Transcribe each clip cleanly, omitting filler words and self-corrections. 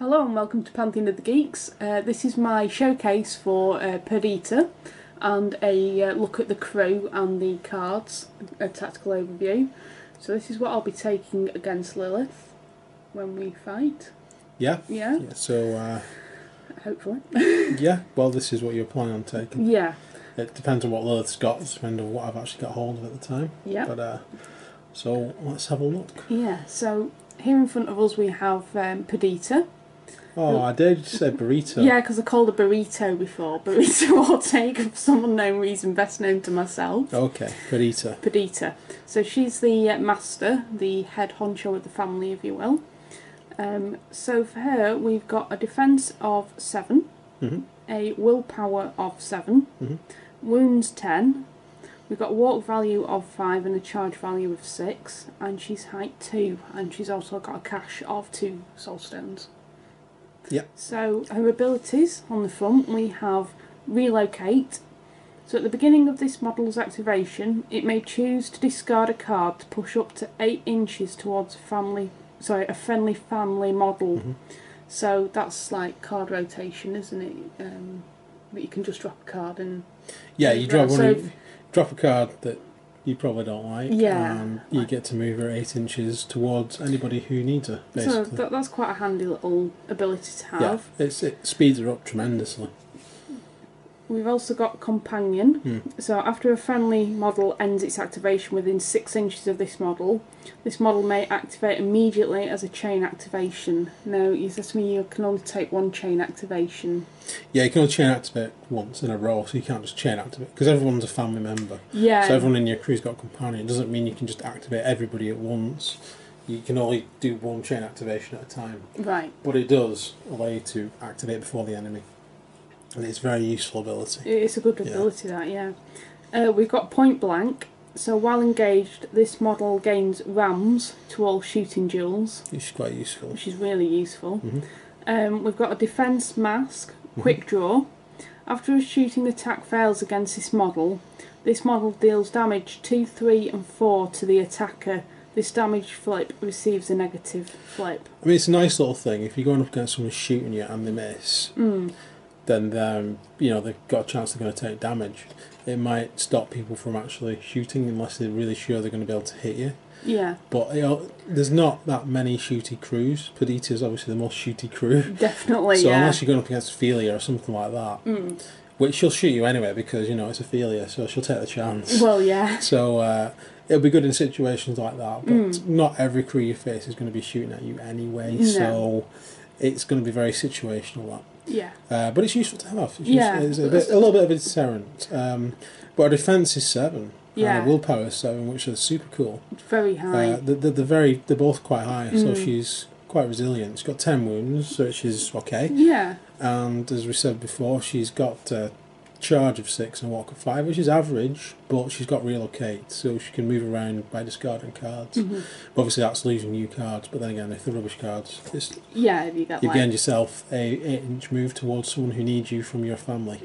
Hello and welcome to Pantheon of the Geeks. This is my showcase for Perdita and a look at the crew and the cards, a tactical overview. So this is what I'll be taking against Lilith when we fight. Yeah. So hopefully. Yeah, well this is what you're planning on taking. Yeah. It depends on what Lilith's got, depending on what I've actually got hold of at the time. Yeah. But so let's have a look. Yeah, so here in front of us we have Perdita. Oh, I did say burrito. Yeah, because I called her burrito before. Burrito or take for some unknown reason, best known to myself. Okay, Perdita. Perdita. So she's the master, the head honcho of the family, if you will. So for her, we've got a defence of 7, a willpower of 7, wounds 10, we've got a walk value of 5 and a charge value of 6, and she's height 2, and she's also got a cache of 2 soul stones. Yep. So her abilities on the front, we have relocate. So at the beginning of this model's activation, it may choose to discard a card to push up to 8 inches towards a friendly family model. So that's like card rotation, isn't it? But you can just drop a card and you drop a card that you probably don't like. Yeah. And you get to move her 8 inches towards anybody who needs her, basically. So that's quite a handy little ability to have. Yeah, it speeds her up tremendously. We've also got companion. So after a friendly model ends its activation within 6 inches of this model may activate immediately as a chain activation. Now, you said to me you can only take 1 chain activation. Yeah, you can only chain activate once in a row, so you can't just chain activate, because everyone's a family member. Yeah. So everyone in your crew's got a companion. It doesn't mean you can just activate everybody at once. You can only do 1 chain activation at a time. Right. But it does allow you to activate before the enemy. And it's a very useful ability. It's a good ability, that, yeah. We've got point blank. So while engaged, this model gains rams to all shooting duels. Which is quite useful. Which is really useful. We've got a defence mask, quick draw. After a shooting attack fails against this model deals damage 2, 3 and 4 to the attacker. This damage flip receives a negative flip. I mean, it's a nice little thing. If you're going up against someone shooting you and they miss, then they've got a chance they're going to take damage. It might stop people from actually shooting unless they're really sure they're going to be able to hit you. Yeah. But there's not that many shooty crews. Perdita's obviously the most shooty crew. Definitely, so yeah. unless you're going up against Ophelia or something like that, which she'll shoot you anyway because, it's Ophelia, so she'll take the chance. Well, yeah. So it'll be good in situations like that, but not every crew you face is going to be shooting at you anyway, so it's going to be very situational, that. Yeah. But it's useful to have. It's a little bit of a deterrent. But our defence is 7. Yeah. And our willpower is 7, which is super cool. It's very high. They're both quite high, so she's quite resilient. She's got 10 wounds, so she's okay. Yeah. And as we said before, she's got a charge of 6 and walk of 5, which is average, but she's got relocate, so she can move around by discarding cards. But obviously that's losing new cards, but then again, if they're rubbish cards, if you get you've gained yourself a 8-inch move towards someone who needs you from your family.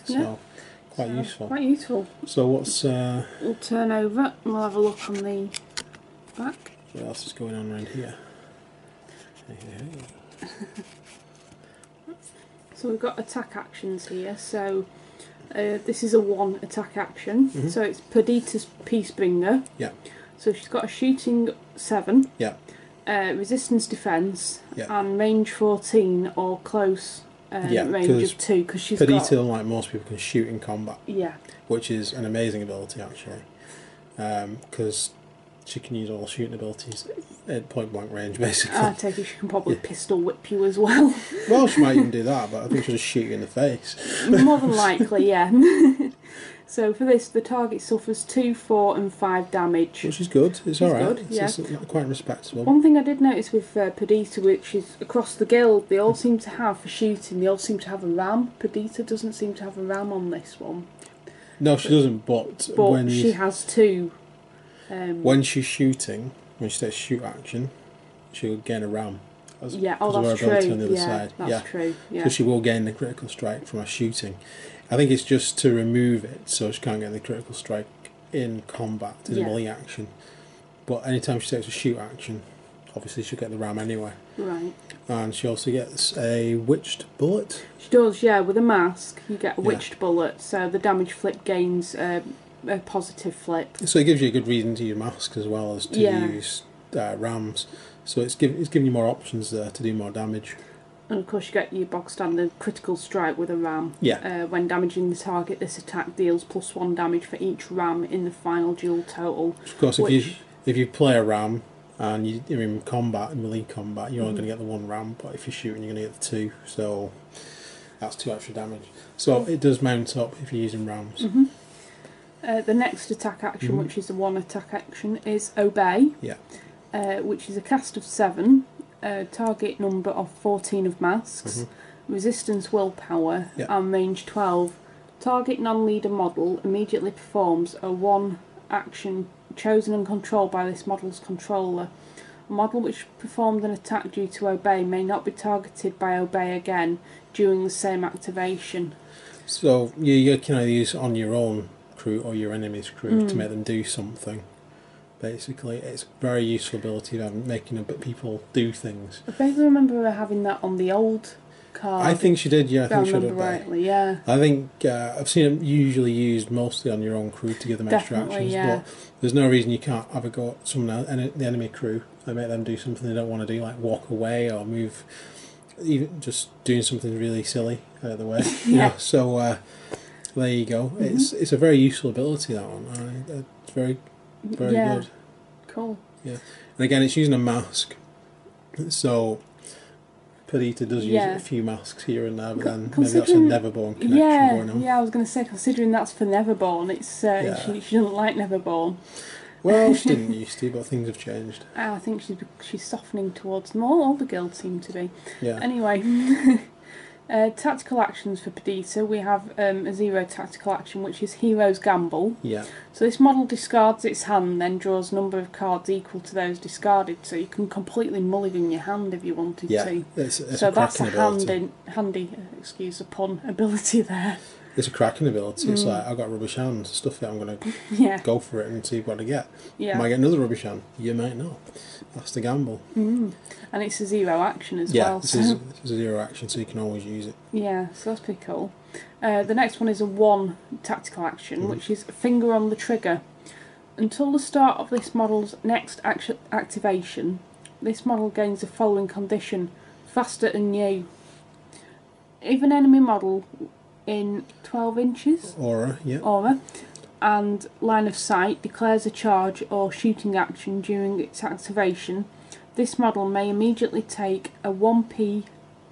So quite useful. Quite useful. So what's we'll turn over and we'll have a look on the back. What else is going on around here? So we've got attack actions here. So this is a 1 attack action. So it's Perdita's Peacebringer. Yeah. So she's got a shooting 7. Yeah. Resistance defence. Yeah. And range 14 or close range of 2. Because she's Perdita, like most people, can shoot in combat. Yeah. Which is an amazing ability, actually. Because she can use all shooting abilities at point blank range, basically. I take it she can probably pistol whip you as well. Well, she might even do that, but I think she'll just shoot you in the face. More than likely, yeah. So for this, the target suffers 2, 4 and 5 damage. Which is good. It's alright. It's quite respectable. One thing I did notice with Perdita, which is across the guild, they all seem to have, for shooting, they all seem to have a ram. Perdita doesn't seem to have a ram on this one. No, she doesn't, but when she has 2. When she's shooting, when she takes shoot action, she'll gain a ram. That's true. On the other side. That's true. Yeah. So she will gain the critical strike from her shooting. I think it's just to remove it, so she can't get the critical strike in combat, in melee action. But anytime she takes a shoot action, obviously she'll get the ram anyway. Right. And she also gets a witched bullet. She does, yeah. With a mask, you get a witched bullet, so the damage flip gains a positive flip. So it gives you a good reason to use masks as well as to use rams. So it's giving you more options there to do more damage. And of course you get your bog standard critical strike with a ram. Yeah. When damaging the target, this attack deals +1 damage for each ram in the final duel total. Of course, if you play a ram and you're in combat, in melee combat, you're only going to get the 1 ram, but if you're shooting, you're going to get the 2. So that's 2 extra damage. So it does mount up if you're using rams. The next attack action, which is the 1 attack action, is Obey. Yeah. Which is a cast of 7. Target number of 14 of masks, resistance willpower, and range 12. Target non-leader model immediately performs a 1 action chosen and controlled by this model's controller. A model which performed an attack due to Obey may not be targeted by Obey again during the same activation. So you can either use it on your own crew or your enemy's crew to make them do something. Basically, it's a very useful ability of making people do things. I vaguely remember her having that on the old card. I think she did, yeah. I think she did. Rightly, yeah. I think I've seen it usually used mostly on your own crew to give them extra actions. Yeah. But there's no reason you can't have a go at someone else, the enemy crew, and make them do something they don't want to do, like walk away or move, even just doing something really silly out of the way. So there you go. It's a very useful ability, that one. It's very good. Cool. Yeah. And again, it's using a mask. So Perdita does use a few masks here and there, but then maybe that's a Neverborn connection going on. Yeah, I was going to say, considering that's for Neverborn, it's she doesn't like Neverborn. Well, she didn't used to, but things have changed. I think she's softening towards more. All the guilds seem to be. Yeah. Anyway. Tactical actions for Perdita. We have a 0 tactical action, which is Hero's Gamble. Yeah. So this model discards its hand, then draws a number of cards equal to those discarded. So you can completely mulligan your hand if you wanted to. It's so a that's a ability. handy, excuse the pun, ability there. It's a cracking ability. It's like, I've got rubbish hands, stuff it, I'm going to go for it and see what I get. Yeah. Might get another rubbish hand. You might not. That's the gamble. And it's a 0 action as well. Yeah, this is a 0 action, so you can always use it. Yeah, so that's pretty cool. The next one is a 1 tactical action, which is Finger on the Trigger. Until the start of this model's next activation, this model gains the following condition: faster and new. If an enemy model in 12 inches aura, and line of sight declares a charge or shooting action during its activation, this model may immediately take a 1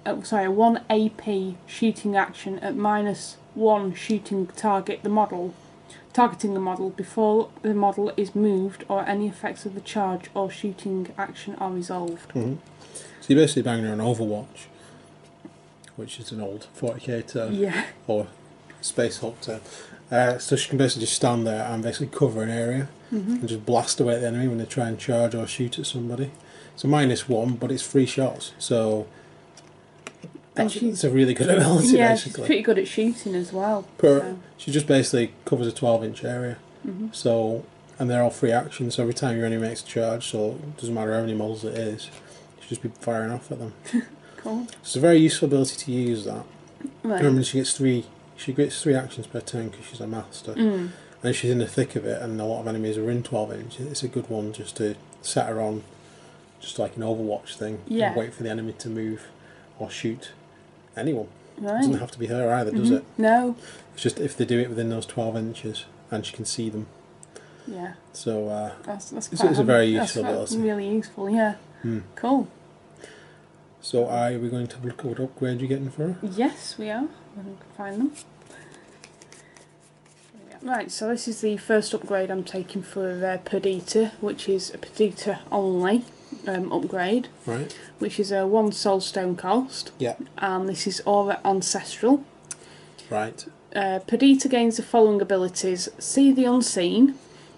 AP shooting action at -1 shooting targeting the model before the model is moved or any effects of the charge or shooting action are resolved. So you're basically banging her on Overwatch, which is an old 40k term, or Space Hulk term. So she can basically just stand there and basically cover an area and just blast away at the enemy when they try and charge or shoot at somebody. So -1, but it's 3 shots. So it's a really good ability, yeah, basically. She's pretty good at shooting as well. She just basically covers a 12-inch area. So, and they're all free actions. So every time your enemy makes a charge, so it doesn't matter how many models it is, you should just be firing off at them. Cool. It's a very useful ability to use that. Right. Remember, she gets 3 actions per turn because she's a master. And if she's in the thick of it and a lot of enemies are in 12 inch, it's a good one just to set her on, just like an Overwatch thing, and wait for the enemy to move or shoot anyone. Right. It doesn't have to be her either, does it? No. It's just if they do it within those 12 inches and she can see them. Yeah. So that's it's a very useful ability. That's really useful, yeah. Cool. So are we going to look at what upgrade you're getting for her? Yes, we are. We can find them. Right, so this is the first upgrade I'm taking for Perdita, which is a Perdita only upgrade. Right. Which is a 1 Soulstone cost. Yeah. And this is Aura Ancestral. Right. Perdita gains the following abilities: See the Unseen.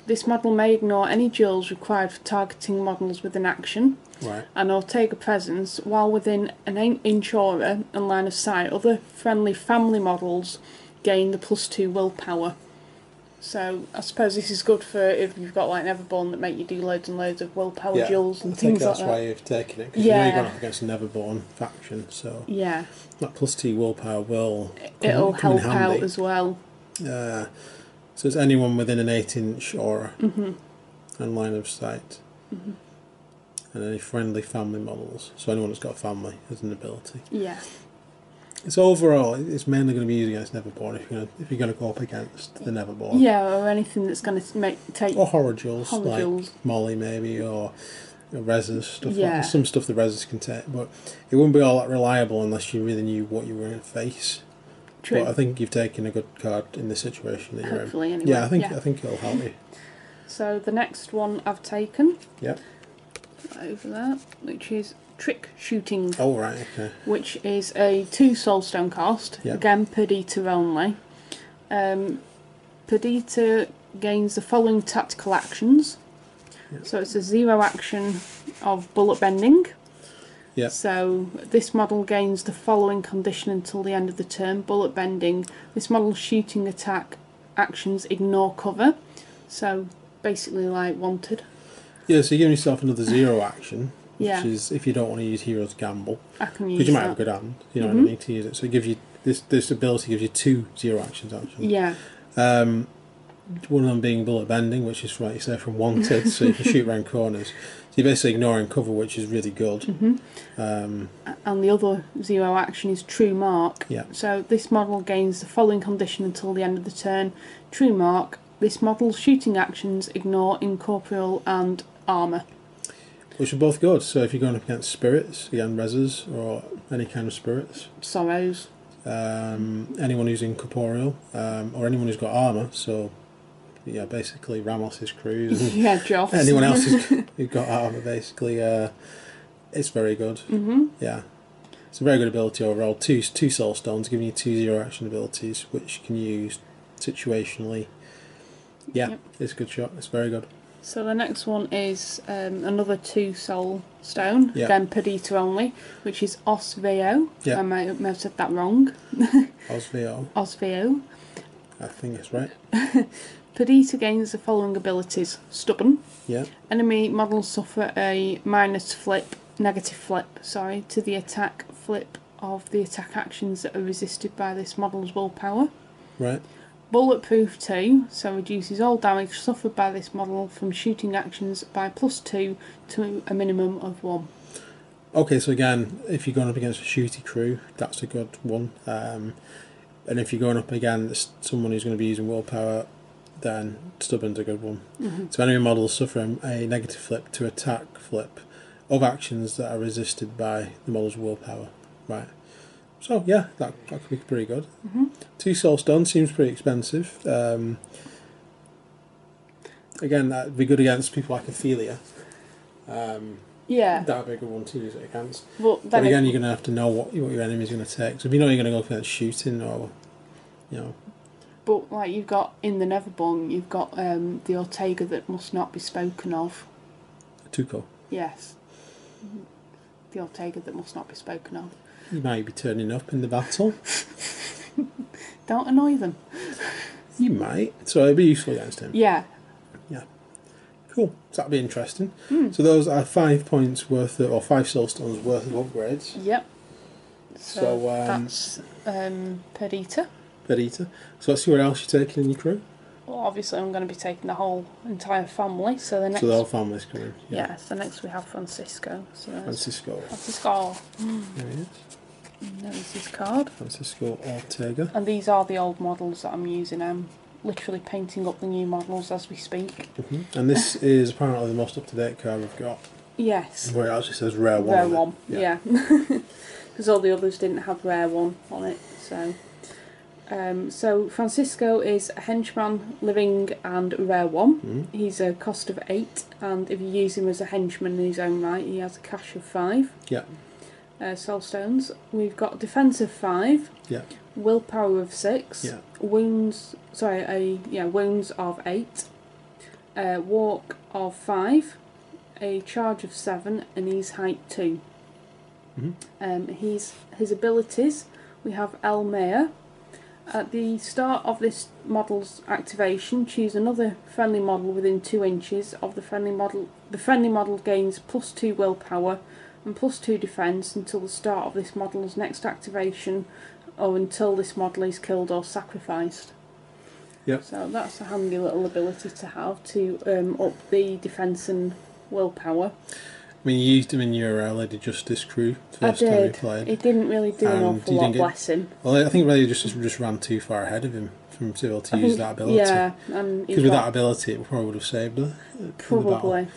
This model may ignore any duels required for targeting models with an action. Right. And Ortega Presence, while within an 8-inch aura and line of sight, other friendly family models gain the +2 willpower. So I suppose this is good for if you've got like Neverborn that make you do loads and loads of willpower duels and things like that. That's why you've taken it, because you know you're going up against a Neverborn faction, so that +2 willpower it'll help out as well. So it's anyone within an 8-inch aura and line of sight, and any friendly family models. So anyone that's got a family has an ability. Yeah. So overall, it's mainly going to be used against Neverborn if you're going to go up against the Neverborn. Yeah, or anything that's going to take... Or horror jewels, Molly maybe, or reses, stuff like that. Some stuff the reses can take, but it wouldn't be all that reliable unless you really knew what you were going to face. True. But I think you've taken a good card in the situation that you're in. Hopefully, anyway. Yeah, I think it'll help you. So the next one I've taken... Yep. Over there, which is Trick Shooting. Oh, right, okay. Which is a 2 Soulstone cost. Yep. Again, Perdita only. Perdita gains the following tactical actions. Yep. So it's a 0 action of bullet bending. Yep. So this model gains the following condition until the end of the turn. Bullet bending. This model's shooting attack actions ignore cover. So basically like Wanted. Yeah, so you're giving yourself another 0 action. Yeah. Which is if you don't want to use Hero's Gamble. I can use because you might that. have a good hand. You know, I don't need to use it. So it gives you this ability gives you 2 0 actions actually. Yeah. One of them being bullet bending, which is, like you say, from Wanted, so you can shoot around corners. So you're basically ignoring cover, which is really good. And the other 0 action is True Mark. Yeah. So this model gains the following condition until the end of the turn. True Mark. This model's shooting actions ignore incorporeal and armour. Which are both good. So if you're going up against spirits, again, reses, or any kind of spirits. Sorrows. Anyone who's incorporeal, or anyone who's got armour, so yeah, basically Ramos's crews. And yeah, Joss. anyone else who's got armour, basically, it's very good. Yeah. It's a very good ability overall. Two soul stones giving you 2 0 action abilities, which you can use situationally. Yeah, it's a good shot. It's very good. So the next one is another 2 soul stone, again Perdita only, which is Osveo. I may have said that wrong. Osveo. Osveo. I think it's right. Perdita gains the following abilities. Stubborn. Yeah. Enemy models suffer a negative flip, to the attack flip of the attack actions that are resisted by this model's willpower. Right. Bulletproof 2, so reduces all damage suffered by this model from shooting actions by +2 to a minimum of 1. Okay, so again, if you're going up against a shooty crew, that's a good one. And if you're going up against someone who's going to be using willpower, then Stubborn's a good one. So enemy models suffer a negative flip to attack flip of actions that are resisted by the model's willpower. Right. So yeah, that could be pretty good. 2 soul stones seems pretty expensive. Again, that'd be good against people like Ophelia. Yeah. That would be a good one to use it against. But again, you're going to have to know what your enemy's going to take. So if you know you're going to go against shooting, or But like you've got in the Neverborn, you've got the Ortega that must not be spoken of. Tuco. Yes. The Ortega that must not be spoken of. You might be turning up in the battle. Don't annoy them. You might. So it'd be useful against him. Yeah. Yeah. Cool. So that'd be interesting. So those are 5 points worth of, or 5 soul stones worth of upgrades. Yep. So that's Perdita. Perdita. So let's see what else you're taking in your crew. Well, obviously I'm going to be taking the entire family. So the whole family's coming. Yeah. So next we have Francisco. So Francisco. There he is. There's his card. Francisco Ortega. And these are the old models that I'm using. I'm literally painting up the new models as we speak. And this is apparently the most up-to-date card we've got. Yes. Where it actually says Rare 1. Rare 1, yeah. Because all the others didn't have Rare 1 on it. So Francisco is a henchman, living and Rare 1. He's a cost of 8, and if you use him as a henchman in his own right, he has a cash of 5. Yeah. Soul stones. We've got defense of 5. Yeah. Willpower of 6. Yeah. Wounds of 8. Walk of 5. A charge of 7, and he's height 2. His abilities, we have El Mayor. At the start of this model's activation, choose another friendly model within 2 inches of the friendly model. The friendly model gains +2 willpower and +2 defence until the start of this model's next activation, or until this model is killed or sacrificed. Yep. So that's a handy little ability to have to up the defence and willpower. I mean, you used him in your Lady Justice crew first time you played. It didn't really do an awful lot, bless him. Well, I think Lady Justice just ran too far ahead of him from to be able to use that ability. Yeah, because with that ability, it probably would have saved her. Probably.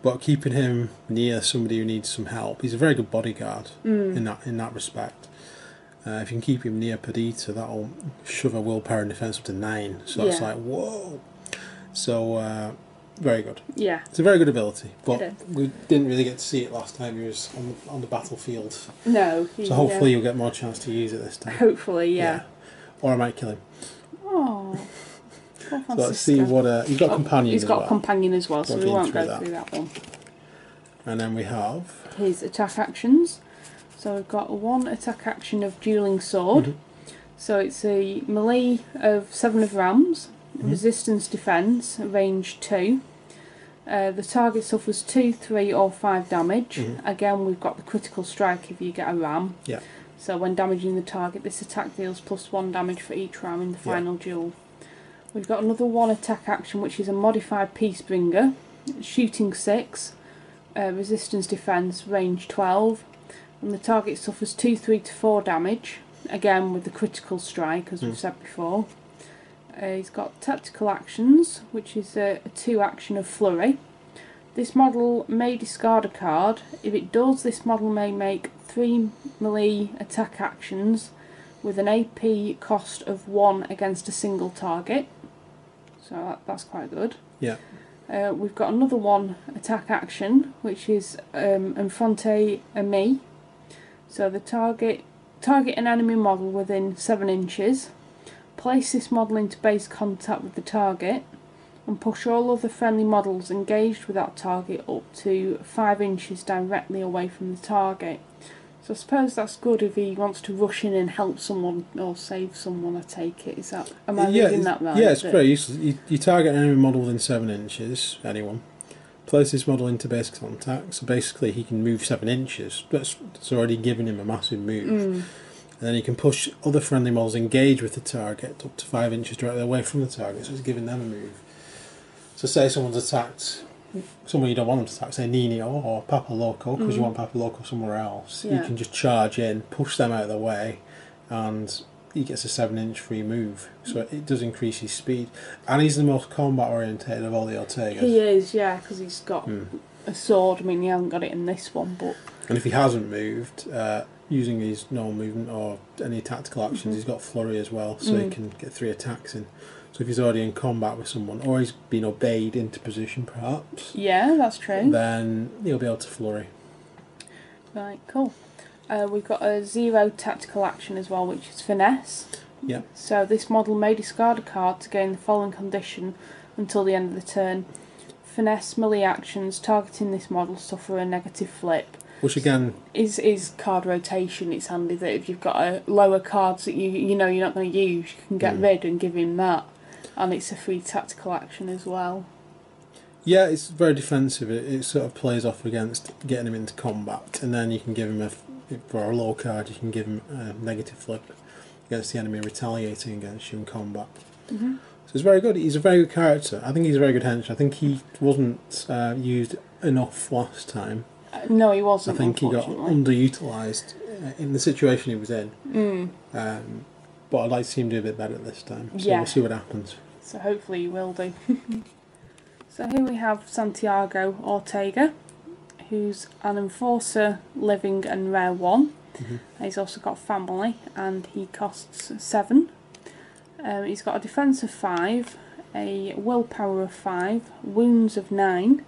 But keeping him near somebody who needs some help, he's a very good bodyguard in that respect. If you can keep him near Perdita, that'll shove her willpower and defence up to 9. So it's like, whoa. So, very good. Yeah. It's a very good ability, but we didn't really get to see it last time he was on the battlefield. No. So hopefully you'll get more chance to use it this time. Hopefully, yeah. Or I might kill him. Oh. So let's see what... he's got a companion He's got a companion as well, so we won't go through that one. And then we have... his attack actions. So we've got 1 attack action of Dueling Sword. So it's a melee of 7 of rams. Resistance defence, range 2. The target suffers 2, 3 or 5 damage. Again, we've got the critical strike if you get a ram. Yeah. So when damaging the target, this attack deals +1 damage for each ram in the final duel. We've got another 1 attack action, which is a modified Peacebringer. Shooting 6, resistance defence, range 12. And the target suffers 2, 3 to 4 damage. Again with the critical strike, as we've said before. He's got tactical actions, which is a 2 action of Flurry. This model may discard a card. If it does, this model may make 3 melee attack actions with an AP cost of 1 against a single target. So that's quite good. Yeah. We've got another 1 attack action, which is Enfronte a me. So the target an enemy model within 7 inches. Place this model into base contact with the target and push all other friendly models engaged with that target up to 5 inches directly away from the target. So I suppose that's good if he wants to rush in and help someone or save someone, I take it. Am I reading that right? Yeah, it's very useful. You target an enemy model within 7 inches, anyone. Place this model into base contact, so basically he can move 7 inches. That's already giving him a massive move. And then he can push other friendly models engaged with the target up to 5 inches directly away from the target, so it's giving them a move. So say someone's attacked someone you don't want them to attack, say Nino or Papa Loco, because you want Papa Loco somewhere else. You can just charge in, push them out of the way, and he gets a 7-inch free move. So it does increase his speed. And he's the most combat orientated of all the Ortegas. He is, yeah, because he's got a sword. I mean, he hasn't got it in this one, but... And if he hasn't moved, using his normal movement or any tactical actions, he's got Flurry as well, so he can get 3 attacks in. So if he's already in combat with someone, or he's been obeyed into position perhaps... Yeah, that's true. Then he'll be able to Flurry. Right, cool. We've got a 0 tactical action as well, which is Finesse. Yeah. So this model may discard a card to gain the following condition until the end of the turn. Finesse melee actions targeting this model suffer a negative flip. Which again... is card rotation. It's handy that if you've got lower cards that you know you're not going to use, you can get rid and give him that. And it's a free tactical action as well. Yeah, it's very defensive. It sort of plays off against getting him into combat, and then you can give him for a low card, you can give him a negative flip against the enemy retaliating against you in combat. So it's very good. He's a very good character. I think he's a very good henchman. I think he wasn't used enough last time. No, he wasn't. I think he got underutilised in the situation he was in. But I'd like to see him do a bit better this time. So we'll see what happens. So hopefully he will do. So here we have Santiago Ortega, who's an enforcer, living and rare 1. He's also got family, and he costs 7. He's got a defence of 5, a willpower of 5, wounds of 9,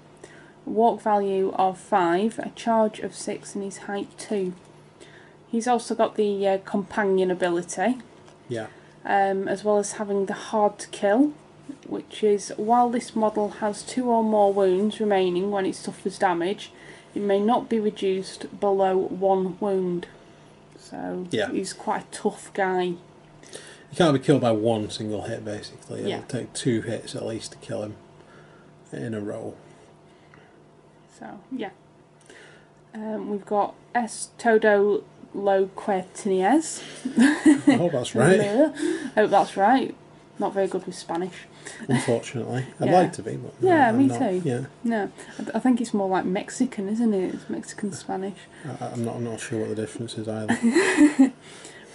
a walk value of 5, a charge of 6, and his height 2. He's also got the companion ability. Yeah. As well as having the hard to kill, which is while this model has 2 or more wounds remaining when it suffers damage, it may not be reduced below 1 wound. So he's quite a tough guy. You can't be killed by one single hit, basically. Yeah. It'll take 2 hits at least to kill him in a row. So, yeah. We've got S. Todo Loquetinies. I hope that's right. I hope that's right. Not very good with Spanish. Unfortunately. I'd Yeah. like to be, but Yeah, I'm me not. too. Yeah. No, I think it's more like Mexican, isn't it? It's Mexican Spanish. I'm not sure what the difference is either.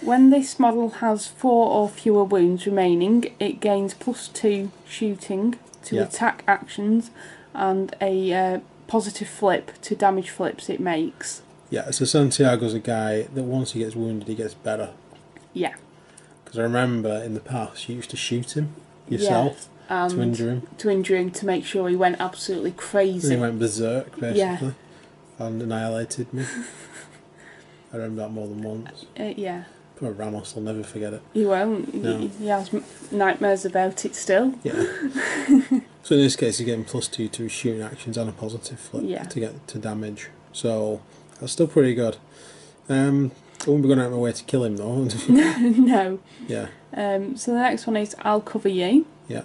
When this model has 4 or fewer wounds remaining, it gains +2 shooting to attack actions and a positive flip to damage flips it makes. Yeah, so Santiago's a guy that once he gets wounded, he gets better. Yeah. Because I remember in the past, you used to shoot him yourself to injure him. To injure him, to make sure he went absolutely crazy. And he went berserk, basically, and annihilated me. I remember that more than once. Yeah. Poor Ramos will never forget it. He won't. No. He has nightmares about it still. Yeah. So in this case, he's getting +2 to his shooting actions and a positive flip to get to damage. So that's still pretty good. I won't be going out of my way to kill him though. No. Yeah. So the next one is I'll Cover You. Yeah.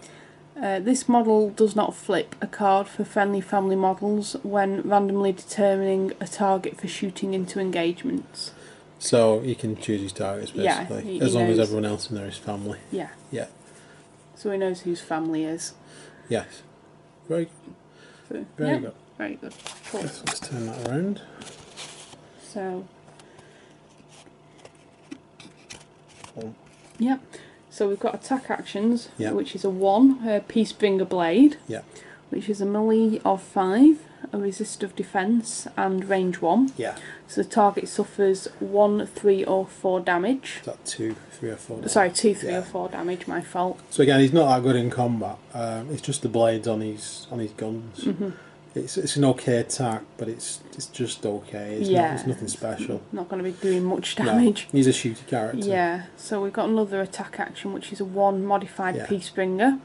This model does not flip a card for friendly family models when randomly determining a target for shooting into engagements. So he can choose his targets basically, as long as everyone else in there is family. Yeah. Yeah. So he knows whose family is. Yes. Very good. So, Very good. Very good. Cool. Let's turn that around. So. Oh. Yep. So we've got attack actions, Yeah. which is a 1, Peacebringer Blade, Yeah. which is a melee of 5, a resist of defence, and range 1. Yeah. So the target suffers 1, 3, or 4 damage. Is that 2, 3, or 4? Sorry, 2, 3, or 4 damage. My fault. So again, he's not that good in combat. It's just the blades on his guns. Mm-hmm. It's an okay attack, but it's just okay. It's nothing special. Not going to be doing much damage. No, he's a shooty character. Yeah. So we've got another attack action, which is a 1 modified Peacebringer.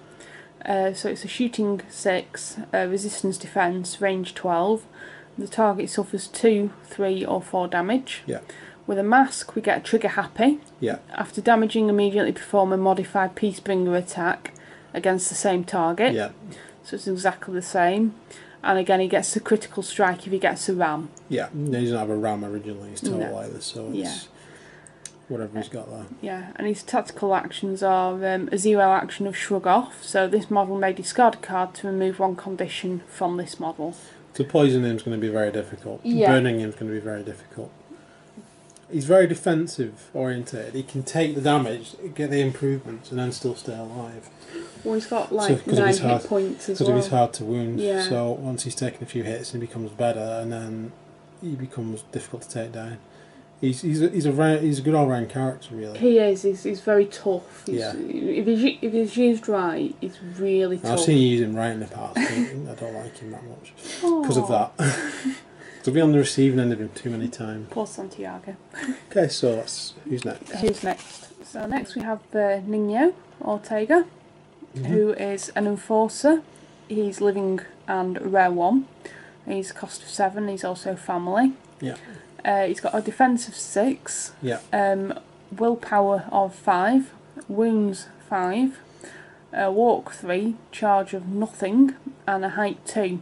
So it's a shooting 6, resistance defence, range 12. The target suffers 2, 3, or 4 damage. Yeah. With a mask, we get trigger happy. Yeah. After damaging, immediately perform a modified Peacebringer attack against the same target. Yeah. So it's exactly the same. And again, he gets a critical strike if he gets a ram. Yeah. No, he doesn't have a ram originally. He's total either, so it's whatever he's got there. Yeah, and his tactical actions are a 0 action of Shrug Off. So this model may discard a card to remove 1 condition from this model. To poison him is going to be very difficult. Yeah. Burning him is going to be very difficult. He's very defensive oriented. He can take the damage, get the improvements, and then still stay alive. Well, he's got like 9 hit points as well. Because he's hard to wound. Yeah. So once he's taken a few hits, he becomes better, and then he becomes difficult to take down. He's a good all round character, really. He is. He's very tough. Yeah. If he's used right, he's really tough. I've seen you use him right in the past. I don't like him that much because of that. To be on the receiving end of him too many times. Poor Santiago. Okay, so who's next? Who's next? So next we have Nino Ortega, who is an enforcer. He's living and rare 1. He's a cost of 7. He's also family. Yeah. He's got a defence of 6. Yeah. Willpower of 5. Wounds 5. Walk 3. Charge of nothing. And a height 2.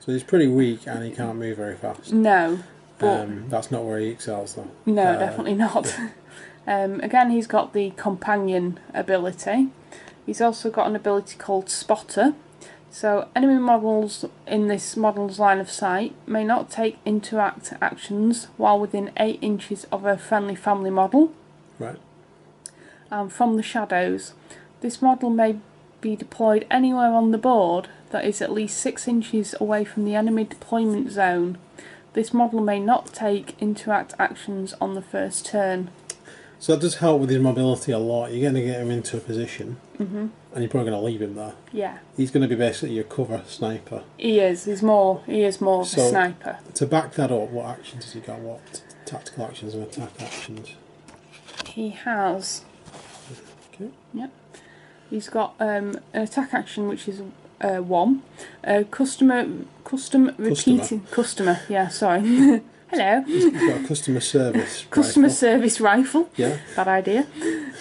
So he's pretty weak and he can't move very fast. No. But that's not where he excels though. No, definitely not. Again, he's got the companion ability. He's also got an ability called Spotter. So enemy models in this model's line of sight may not take interact actions while within 8 inches of a friendly family model. Right. And from the shadows, this model may be deployed anywhere on the board that is at least 6 inches away from the enemy deployment zone. This model may not take interact actions on the first turn. So that does help with his mobility a lot. You're going to get him into a position, and you're probably going to leave him there. Yeah. He's going to be basically your cover sniper. He is. He is more of a sniper. To back that up, what actions has he got? What tactical actions and attack actions? He has. Okay. Yep. He's got an attack action which is 1. Customer. Yeah, sorry. Hello. He's got a customer service Customer service rifle. Yeah. Bad idea.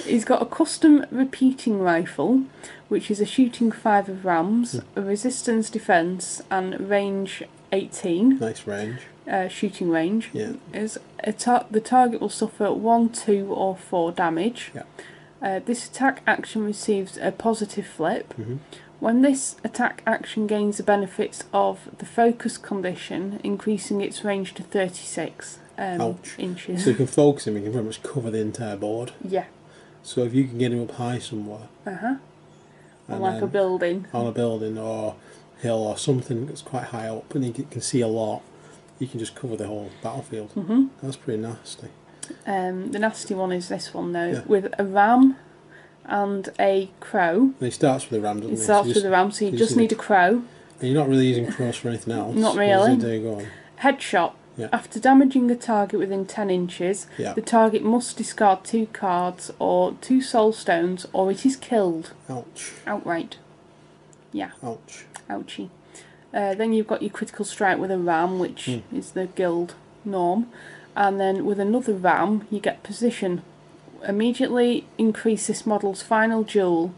He's got a custom repeating rifle, which is a shooting 5 of rams, a resistance defence, and range 18. Nice range. Shooting range. Yeah. The target will suffer 1, 2, or 4 damage. Yeah. This attack action receives a positive flip. Mm-hmm. When this attack action gains the benefits of the focus condition, increasing its range to 36 inches. So you can focus him, you can pretty much cover the entire board. Yeah. So if you can get him up high somewhere. On like a building. On a building or hill or something that's quite high up and you can see a lot, you can just cover the whole battlefield. That's pretty nasty. The nasty one is this one though, with a ram and a crow. And he starts with a ram, doesn't he? It starts with a ram, so you just need a crow. And you're not really using crows for anything else. Not really. What does it do? Go on. Headshot. Yeah. After damaging a target within 10 inches, the target must discard 2 cards or 2 soul stones, or it is killed. Ouch. Outright. Yeah. Ouch. Ouchie. Then you've got your critical strike with a ram, which is the guild norm. And then with another ram, you get position. Immediately increase this model's final duel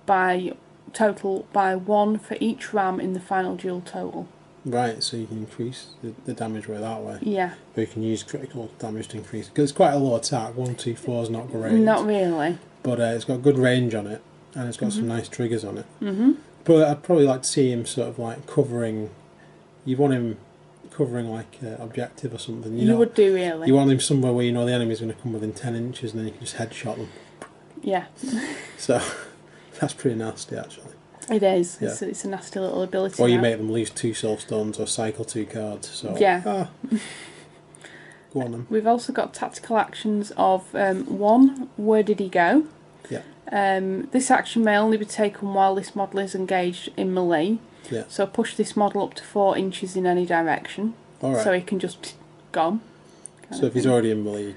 by 1 for each ram in the final duel total. Right, so you can increase the damage rate that way. Yeah. Or you can use critical damage to increase. Because it's quite a low attack. 1, 2, 4 is not great. Not really. But it's got good range on it. And it's got some nice triggers on it. But I'd probably like to see him sort of like covering... You want him covering like objective or something. You would do, really. You want him somewhere where you know the enemy's going to come within 10 inches and then you can just headshot them. Yeah. So, that's pretty nasty actually. It is. Yeah. It's a nasty little ability. Or you make them lose 2 soul stones or cycle 2 cards. So, yeah. Go on then. We've also got tactical actions of 1, where did he go? Yeah. This action may only be taken while this model is engaged in melee. Yeah. So push this model up to 4 inches in any direction. Alright. So he can just gone. So if he's already in melee,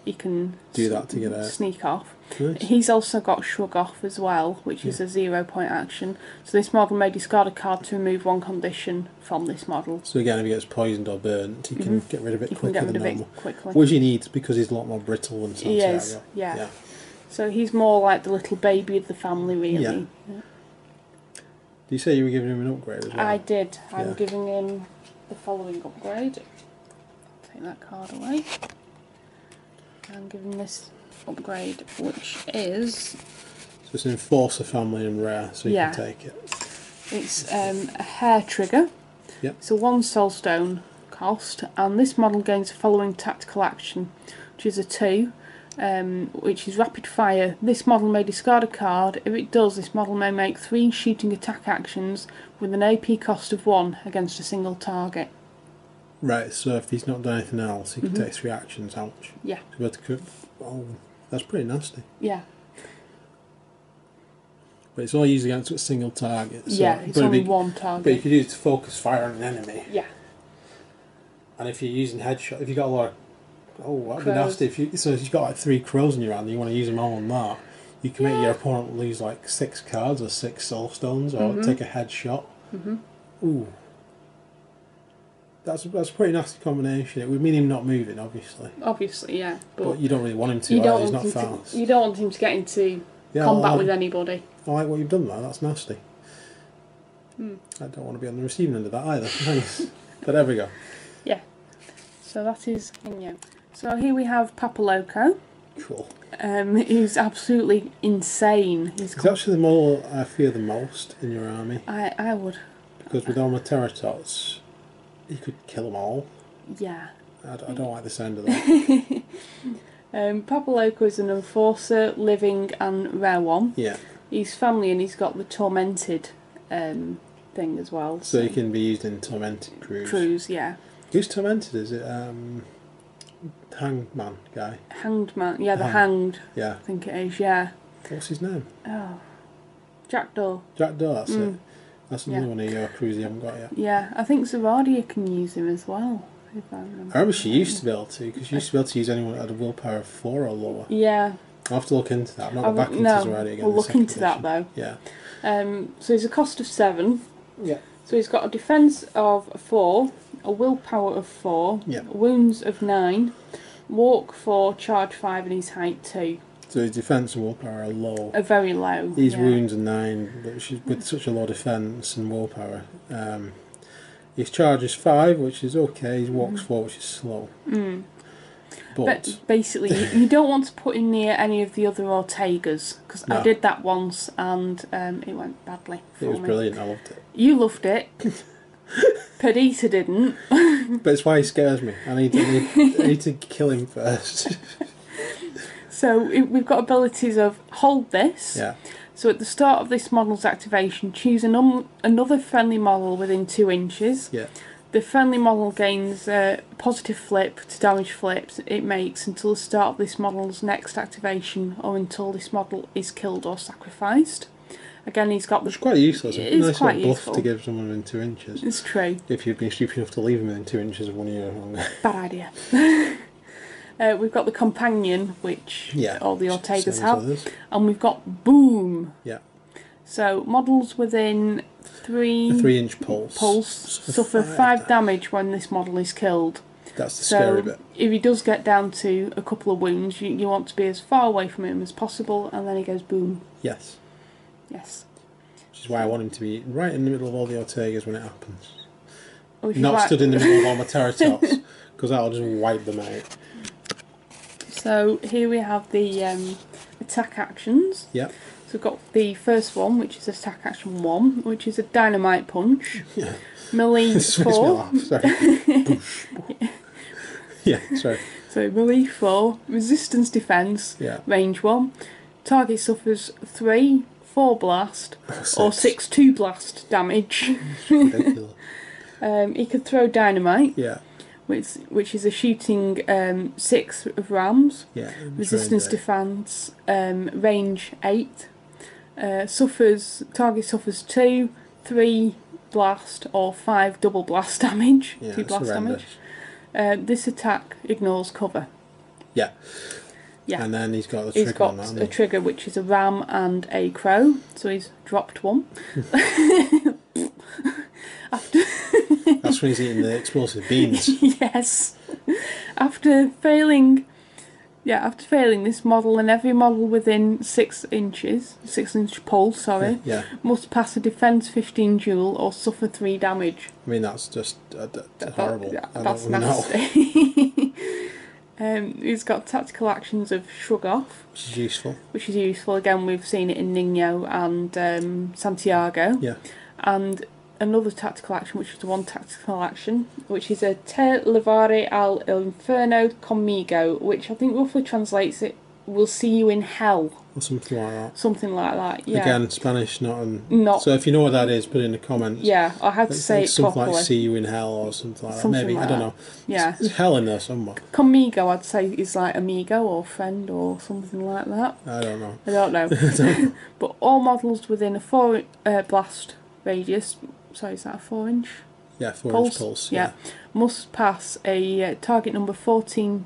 you can do that to get out. Sneak off. Nice. He's also got shrug off as well, which is a 0-point action. So this model may discard a card to remove 1 condition from this model. So again, if he gets poisoned or burnt, he can get rid of it quicker than normal. Quickly. Which he needs because he's a lot more brittle than Santiago. He is, yeah. So he's more like the little baby of the family, really. Yeah. Do you say you were giving him an upgrade as well? I did. I'm giving him the following upgrade. Take that card away. I'm giving this upgrade, which is... So it's an Enforcer family and rare, so you can take it. It's a hair trigger. Yep. It's a 1 soulstone cost, and this model gains the following tactical action, which is a 2, which is rapid fire. This model may discard a card. If it does, this model may make 3 shooting attack actions with an AP cost of 1 against a single target. Right, so if he's not done anything else, he can take 3 actions. Ouch. Yeah. Oh, that's pretty nasty. Yeah. But it's all used against a single target. So it's only 1 target. But you could use it to focus fire on an enemy. Yeah. And if you're using headshot, if you've got a lot of... Oh, that'd crows. Be nasty. If you've got like 3 crows in your hand and you want to use them all on that, you can make your opponent lose like 6 cards or 6 soul stones or take a headshot. Ooh. That's a pretty nasty combination. It would mean him not moving, obviously. Obviously, yeah. But you don't really want him to, either. He's not fast. You don't want him to get into combat with anybody. I like what you've done there, that's nasty. I don't want to be on the receiving end of that either. Thanks. But there we go. Yeah. So that is Inyo. So here we have Papa Loco. Cool. He's absolutely insane. He's actually the model I fear the most in your army. I would. Because with all my Terratots, you could kill them all. Yeah. I don't like the sound of that. Papa Loco is an enforcer, living and rare one. Yeah. He's family and he's got the tormented thing as well. So he can be used in tormented crews. Crews, yeah. Who's tormented? Is it Hangman guy? Hanged man, yeah, the hanged. Yeah. I think it is, yeah. What's his name? Oh, Jackdaw. Jackdaw, that's it. That's another one of your crews you haven't got yet. Yeah, I think Zeradia can use him as well. If I remember she used to be able to, because she used to be able to use anyone that had a willpower of 4 or lower. Yeah. I'll have to look into that. I'm not back into Zeradia again. We'll look into that though. Yeah. So he's a cost of 7. Yeah. So he's got a defence of 4, a willpower of 4, Yeah. wounds of 9, walk 4, charge 5, and his height 2. So his defence and willpower are low. Are very low. His yeah. wounds are 9, which is with such a low defence and willpower. His charge is 5, which is okay. His walk's 4, which is slow. But basically, you don't want to put him near any of the other Ortegas, because I did that once and it went badly for me. It was brilliant, I loved it. You loved it. Perdita didn't. But it's why he scares me. I need to kill him first. So we've got abilities of hold this. Yeah. So at the start of this model's activation, choose another friendly model within 2 inches. Yeah. The friendly model gains a positive flip to damage flips it makes until the start of this model's next activation, or until this model is killed or sacrificed. Again, he's got... Which is quite useless. It is nice quite little buff useful to give someone within 2 inches. It's true. If you've been stupid enough to leave him within 2 inches of one of your own. Bad idea. We've got the companion, which all the Ortegas have, and we've got boom. Yeah. So models within A 3-inch pulse suffer 5 damage when this model is killed. That's the scary bit. If he does get down to a couple of wounds, you want to be as far away from him as possible, and then he goes boom. Yes. Yes. Which is why I want him to be right in the middle of all the Ortegas when it happens. Not stood in the middle of all my Terratops, because that'll just wipe them out. So here we have the attack actions. Yep. So we've got the first one, which is attack action 1, which is a dynamite punch. Yeah. Melee 4. Sorry. Yeah, sorry. So melee 4, resistance defense, range 1. Target suffers 3, 4 blast, or 6 2 blast damage. Ridiculous. He could throw dynamite. Yeah. Which is a shooting 6 of rams. Yeah. Resistance defense, range 8. Target suffers 2, 3 blast or 5 double blast damage. Yeah, 2 blast horrendous. damage. This attack ignores cover. Yeah. Yeah. And then he's got the trigger. He's got a trigger which is a ram and a crow, so he's dropped one. That's when he's eating the explosive beans. Yes. After failing this model, and every model within 6 inches, 6-inch pulse, must pass a defense 15 duel or suffer 3 damage. I mean, that's just horrible. That's nasty. He's got tactical actions of shrug off, which is useful. Again, we've seen it in Nino and Santiago. Yeah. And another tactical action, which is the one tactical action, which is a Te levare al inferno conmigo, which I think roughly translates it, "We'll see you in hell." Or something like that. Something like that, yeah. Again, Spanish, not. So if you know what that is, put it in the comments. Yeah, I had to say it something properly. Like "see you in hell" or something like that. Something Maybe, like I don't know. Yeah. There's hell in there somewhere. Conmigo, I'd say, is like amigo or friend or something like that. I don't know. I don't know. But all models within a 4 blast radius, sorry, is that a 4-inch? Yeah, 4-inch pulse. Yeah. Must pass a target number 14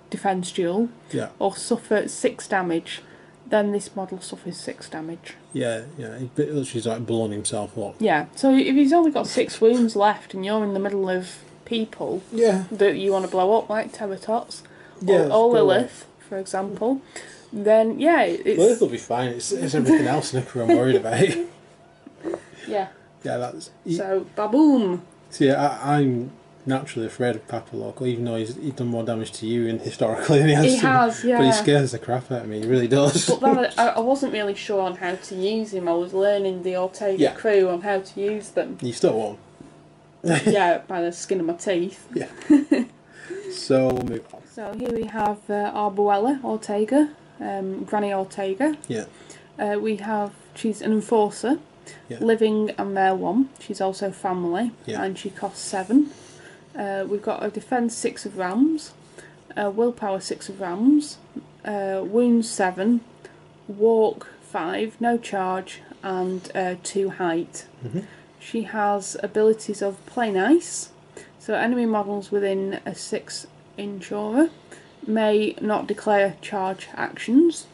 defense duel. Yeah. Or suffer 6 damage. Then this model suffers 6 damage. Yeah. He literally's like blowing himself up. Yeah. So if he's only got 6 wounds left, and you're in the middle of people that you want to blow up, like Terratops or Lilith, for example, then Lilith will be fine. It's everything else Nicker I'm worried about. Yeah. Yeah, that's... So, baboom! See, I'm naturally afraid of Papa Loco, even though he's done more damage to you historically than he has He has, yeah. But he scares the crap out of me, he really does. But then I wasn't really sure on how to use him. I was learning the Ortega crew on how to use them. You still won't. Yeah, by the skin of my teeth. Yeah. So, we'll move on. So here we have Arbuella Ortega, Granny Ortega. Yeah. She's an enforcer. Yeah. Living and male 1. She's also family, and she costs 7. We've got a defense 6 of rams, willpower 6 of rams, wounds 7, walk 5, no charge, and 2 height. Mm-hmm. She has abilities of plain ice, so enemy models within a 6-inch aura may not declare charge actions.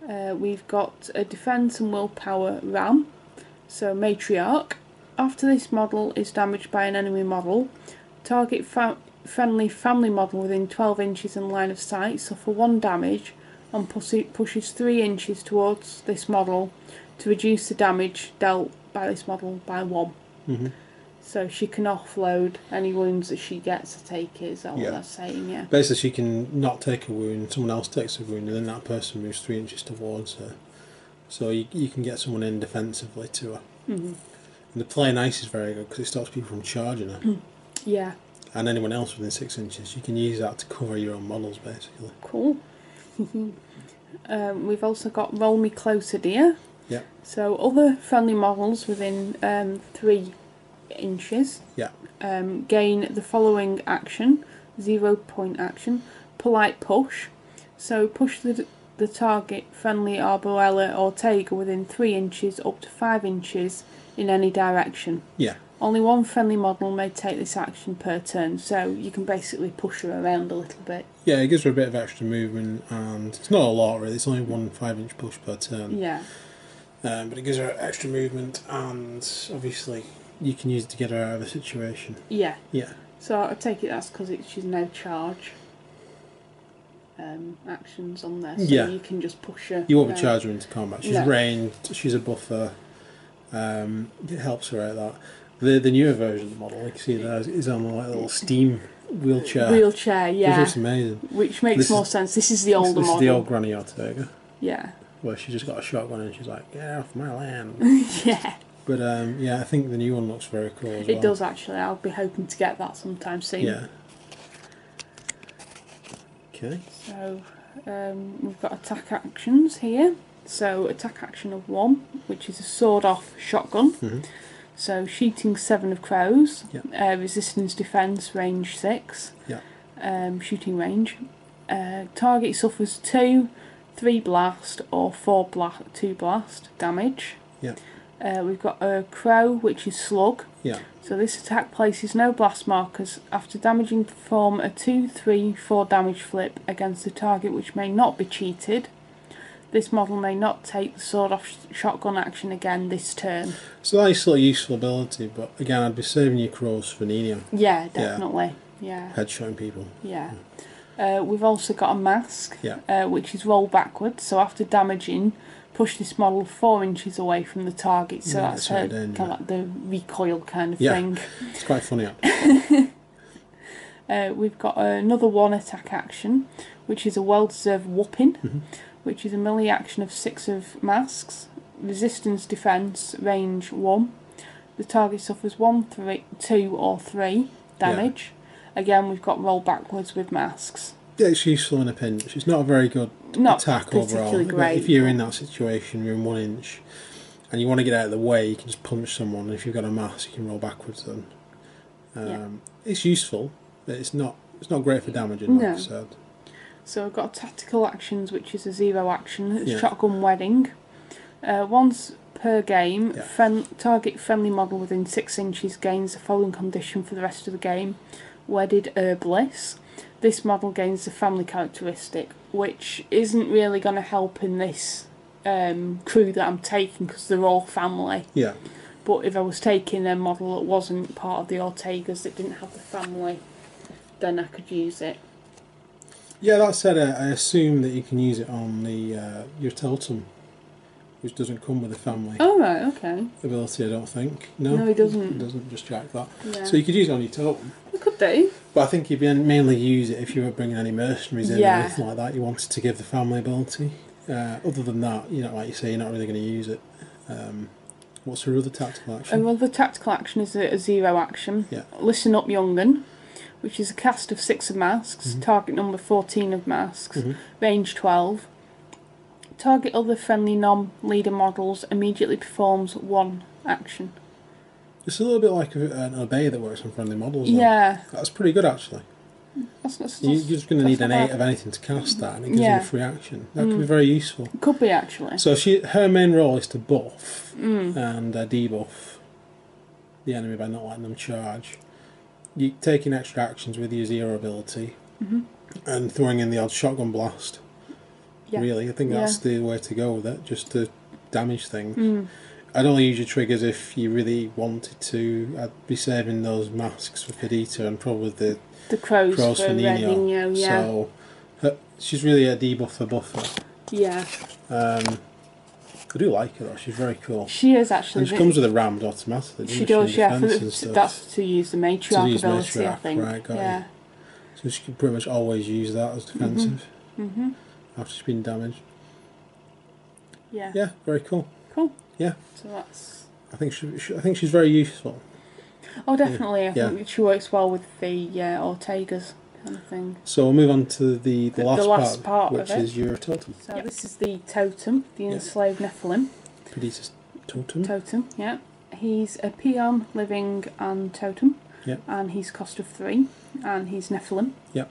We've got a defense and willpower ram. So matriarch, after this model is damaged by an enemy model, target friendly family model within 12 inches in line of sight suffer 1 damage and pushes 3 inches towards this model to reduce the damage dealt by this model by 1. So she can offload any wounds that she gets to take, is that what that's saying? Yeah. Basically, she can not take a wound, someone else takes a wound, and then that person moves 3 inches towards her. So you can get someone in defensively to her. And the play nice is very good because it stops people from charging her. Yeah. And anyone else within 6 inches, you can use that to cover your own models, basically. Cool. We've also got Roll Me Closer, Dear. Yeah. So other friendly models within 3 inches gain the following action, 0-point action, polite push. So push the target friendly Arborella or Taiga within 3 inches up to 5 inches in any direction. Yeah. Only 1 friendly model may take this action per turn, so you can basically push her around a little bit. Yeah, it gives her a bit of extra movement, and it's not a lot really, it's only 1 5-inch push per turn. Yeah. But it gives her extra movement, and obviously you can use it to get her out of a situation. Yeah. Yeah. So I take it that's because she's no charge actions on there, so you can just push her. You won't be charging her into combat. She's No. ranged, she's a buffer, it helps her out that. The newer version of the model, like you see there, is on a little steam wheelchair. Yeah. Which looks amazing. Which makes more sense. This is the older model. This is the old Granny Ortega. Yeah. Where she just got a shotgun and she's like, get off my land. Yeah. But I think the new one looks very cool as well. It does actually. I'll be hoping to get that sometime soon. Yeah. Okay. So we've got attack actions here. So attack action of 1, which is a sword-off shotgun. So shooting 7 of crows. Resistance, defense, range 6. Shooting range. Target suffers 2, 3 blast or 2 blast damage. We've got a crow, which is slug. So this attack places no blast markers. After damaging, perform a 2, 3, 4 damage flip against the target, which may not be cheated. This model may not take the sword-off shotgun action again this turn. It's a nice little useful ability, but again, I'd be saving your crows for Nina. Yeah, definitely. Yeah. Headshotting people. Yeah. We've also got a mask, Yeah. which is roll backwards. So after damaging, push this model 4 inches away from the target. So that's kind of like the recoil kind of thing. It's quite funny. Actually. We've got another 1 attack action, which is a well-deserved whooping, which is a melee action of 6 of masks. Resistance, defense, range 1. The target suffers 1, 3, 2 or 3 damage. Again, we've got roll backwards with masks. Yeah, it's useful in a pinch. It's not a very good attack overall. Great, if you're in that situation, you're in 1 inch, and you want to get out of the way, you can just punch someone. And if you've got a mask, you can roll backwards then. It's useful, but it's not great for damaging, like I said. So we've got tactical actions, which is a 0 action. It's shotgun wedding. Once per game, target friendly model within 6 inches gains the following condition for the rest of the game: wedded herbalist. This model gains the family characteristic, which isn't really going to help in this crew that I'm taking because they're all family. Yeah. But if I was taking a model that wasn't part of the Ortegas, that didn't have the family, then I could use it. Yeah, that said, I assume that you can use it on the your totem, which doesn't come with a family. Oh, right, okay. Ability, I don't think. No, it doesn't. It doesn't, just jack that. Yeah. So you could use it on your totem. You could do. But I think you'd mainly use it if you were bringing any mercenaries in or anything like that. You wanted to give the family ability. Other than that, like you say, you're not really going to use it. What's her other tactical action? Well, the tactical action is a 0 action. Yeah. Listen Up Young'un, which is a cast of 6 of masks, target number 14 of masks, range 12. Target other friendly non-leader models, immediately performs 1 action. It's a little bit like an obey that works on friendly models. Yeah. That's pretty good, actually. You're just going to need an 8 of anything to cast that, and it gives you a free action. That could be very useful. It could be, actually. So her main role is to buff and debuff the enemy by not letting them charge. You're taking extra actions with your 0 ability and throwing in the odd shotgun blast. Yeah. Really, I think that's the way to go with it, just to damage things. I'd only use your triggers if you really wanted to. I'd be saving those masks for Perdita and probably the crows for Nino. Yeah. So she's really a debuffer buffer. Yeah. I do like her though. She's very cool. She is actually. And she comes with a rammed automatically. She does, yeah. That's to use the matriarch ability, I think. Right, got you. So she can pretty much always use that as defensive. After she's been damaged. Yeah. Yeah, very cool. Cool. Yeah. So that's. I think she's very useful. Oh, definitely. I think she works well with the Ortegas kind of thing. So we'll move on to the last part, which of it. is your totem. So this is the totem, the enslaved Nephilim. Perdita's totem. Totem, yeah. He's a peon, living, and totem. Yeah. And he's cost of 3, and he's Nephilim. Yeah.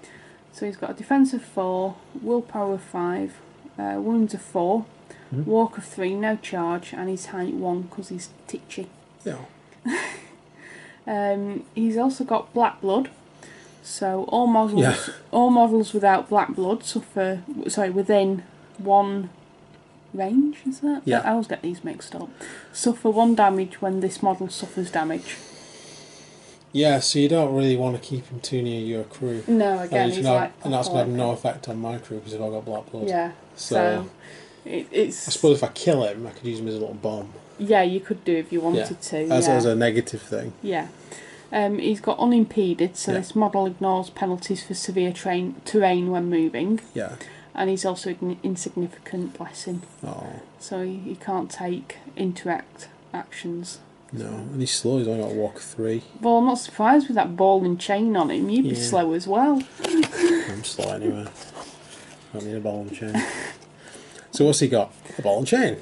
So he's got a defense of 4, willpower of 5, wounds of 4, walk of 3, no charge, and he's height 1 because he's titchy. Yeah. He's also got black blood. So all models without black blood suffer. Sorry, within 1 range, is that? Yeah. I always get these mixed up. Suffer 1 damage when this model suffers damage. Yeah, so you don't really want to keep him too near your crew. No, again, he's like... And that's going to have no effect on my crew because I've all got black blood. Yeah, so it's... I suppose if I kill him, I could use him as a little bomb. Yeah, you could do if you wanted to. As a negative thing. Yeah. He's got unimpeded, so this model ignores penalties for severe terrain when moving. Yeah. And he's also insignificant blessing. Oh. So he can't take interact actions. No, and he's slow, he's only got a walk of 3. Well, I'm not surprised with that ball and chain on him. You'd be slow as well. I'm slow anyway. I don't need a ball and chain. So what's he got? A ball and chain.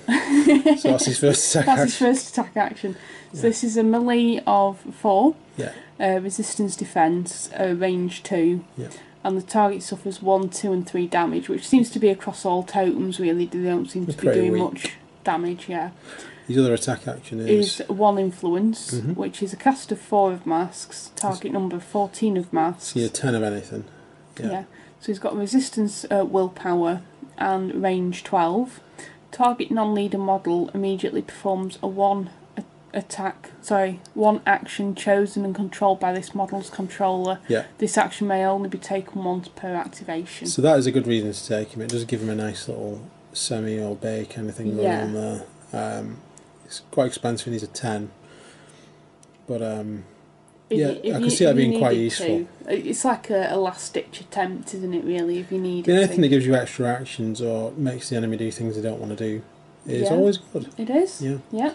So that's his first attack action. That's his first attack action. So this is a melee of 4. Yeah. Resistance defense, range 2. Yeah. And the target suffers 1, 2 and 3 damage, which seems to be across all totems really. They don't seem to be doing much damage, His other attack action is 1 influence, which is a cast of 4 of masks, target number 14 of masks. So you're 10 of anything. Yeah. So he's got resistance, willpower, and range 12. Target non-leader model immediately performs a 1 action chosen and controlled by this model's controller. Yeah. This action may only be taken once per activation. So that is a good reason to take him. It does give him a nice little semi-obey kind of thing going on there. It's quite expensive and he's a 10. But I can see that being quite useful. It's like a last-ditch attempt, isn't it, really, if you need it. Anything that gives you extra actions or makes the enemy do things they don't want to do is always good. It is. Yeah.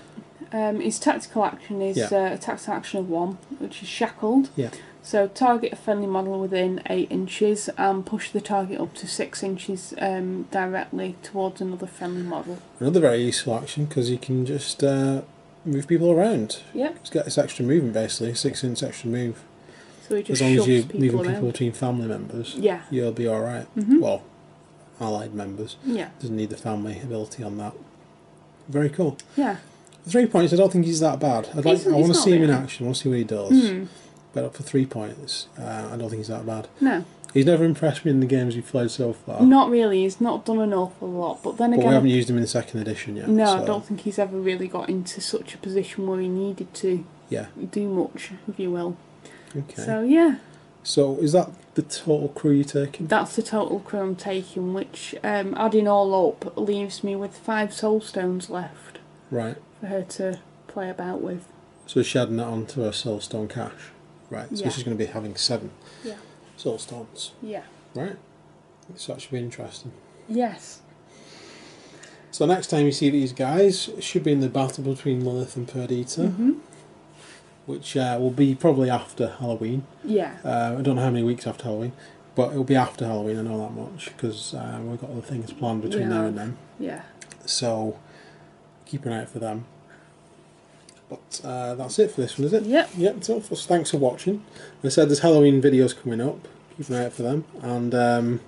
His tactical action is a tactical action of 1, which is shackled. Yeah. So target a friendly model within 8 inches and push the target up to 6 inches directly towards another friendly model. Another very useful action because you can just move people around. Yep. It's got this extra movement basically, 6 inch extra move. So he just as long as you're people moving around. people between family members, you'll be alright. Well, allied members. Yeah. Doesn't need the family ability on that. Very cool. Yeah. 3 points, I don't think he's that bad. I want to see him in action, I want to see what he does. But for 3 points, I don't think he's that bad. No. He's never impressed me in the games we've played so far. Not really, he's not done an awful lot. But then again, we haven't used him in the 2nd edition yet. No, so. I don't think he's ever really got into such a position where he needed to do much, if you will. Okay. So, yeah. So, is that the total crew you're taking? That's the total crew I'm taking, which, adding all up, leaves me with 5 soul stones left. Right. For her to play about with. So she's adding that onto her soulstone cache. Right, so she's going to be having 7 soulstones. Yeah. Right. So that should be interesting. Yes. So next time you see these guys, it should be in the battle between Lilith and Perdita, which will be probably after Halloween. Yeah. I don't know how many weeks after Halloween, but it'll be after Halloween, I know that much, because we've got other things planned between now and then. Yeah. So keep an eye out for them. But that's it for this one, is it? Yep. Yep, so thanks for watching. As I said, there's Halloween videos coming up. Keep an eye out for them. And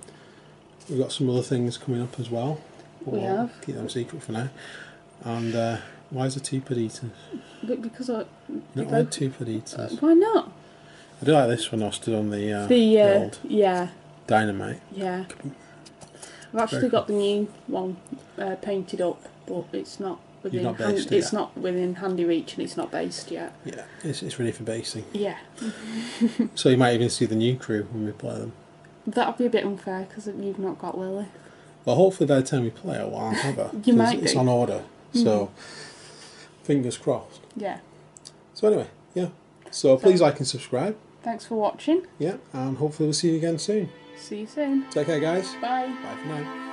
we've got some other things coming up as well. We have. Keep them secret for now. And why is there 2 Perditas? Because I... Not like 2 Perditas. Why not? I do like this one I stood on the old dynamite. Yeah. I've actually got the new one painted up, but it's not within not based it it's yet. not within handy reach and it's not based yet. Yeah, it's ready for basing. Yeah. So you might even see the new crew when we play them. That'd be a bit unfair because you've not got Lilith. Well, hopefully by the time we play it, I'll have her. You might It's do. on order, so fingers crossed. Yeah. So anyway, yeah. So please like and subscribe. Thanks for watching. Yeah, and hopefully we'll see you again soon. See you soon. Take care, guys. Bye. Bye for now.